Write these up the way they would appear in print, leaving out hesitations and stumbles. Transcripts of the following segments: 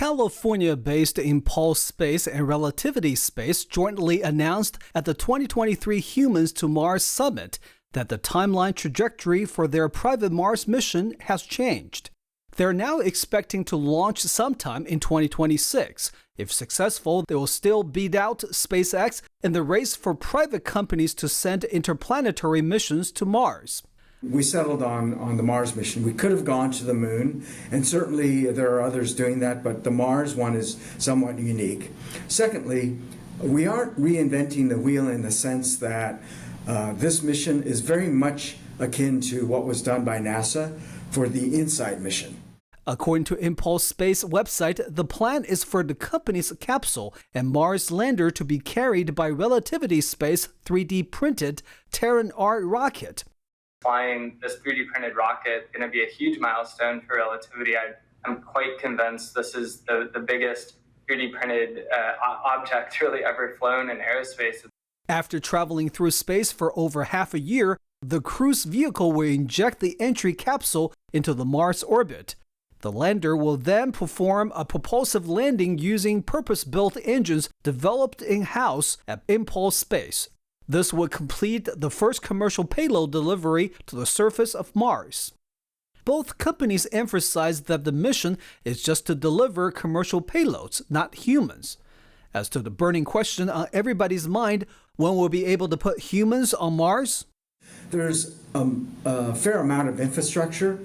California-based Impulse Space and Relativity Space jointly announced at the 2023 Humans to Mars Summit that the timeline trajectory for their private Mars mission has changed. They're now expecting to launch sometime in 2026. If successful, they will still beat out SpaceX in the race for private companies to send interplanetary missions to Mars. We settled on the Mars mission. We could have gone to the moon, and certainly there are others doing that, but the Mars one is somewhat unique. Secondly, we aren't reinventing the wheel in the sense that this mission is very much akin to what was done by NASA for the InSight mission. According to Impulse Space website, the plan is for the company's capsule and Mars lander to be carried by Relativity Space 3D printed Terran R rocket. Flying this 3D printed rocket is going to be a huge milestone for Relativity. I'm quite convinced this is the biggest 3D printed object really ever flown in aerospace. After traveling through space for over half a year, the cruise vehicle will inject the entry capsule into the Mars orbit. The lander will then perform a propulsive landing using purpose-built engines developed in-house at Impulse Space. This would complete the first commercial payload delivery to the surface of Mars. Both companies emphasize that the mission is just to deliver commercial payloads, not humans. As to the burning question on everybody's mind, when we'll be able to put humans on Mars? There's a fair amount of infrastructure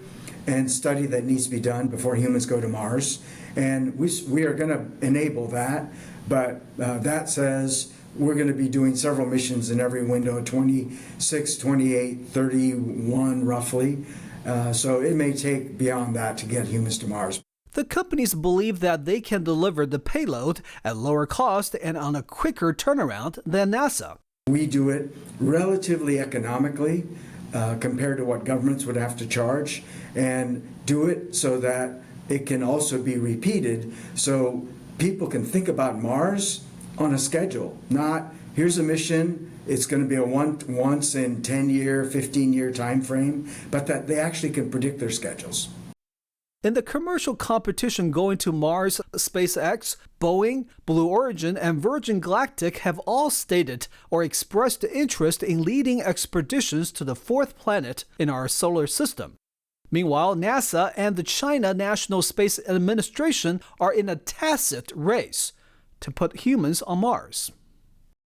and study that needs to be done before humans go to Mars, and we are going to enable that, but that says we're going to be doing several missions in every window, 26, 28, 31 roughly, so it may take beyond that to get humans to Mars. The companies believe that they can deliver the payload at lower cost and on a quicker turnaround than NASA. We do it relatively economically compared to what governments would have to charge, and do it so that it can also be repeated so people can think about Mars on a schedule, not here's a mission, it's going to be a once in 10-year, 15-year time frame, but that they actually can predict their schedules. In the commercial competition going to Mars, SpaceX, Boeing, Blue Origin, and Virgin Galactic have all stated or expressed interest in leading expeditions to the fourth planet in our solar system. Meanwhile, NASA and the China National Space Administration are in a tacit race to put humans on Mars.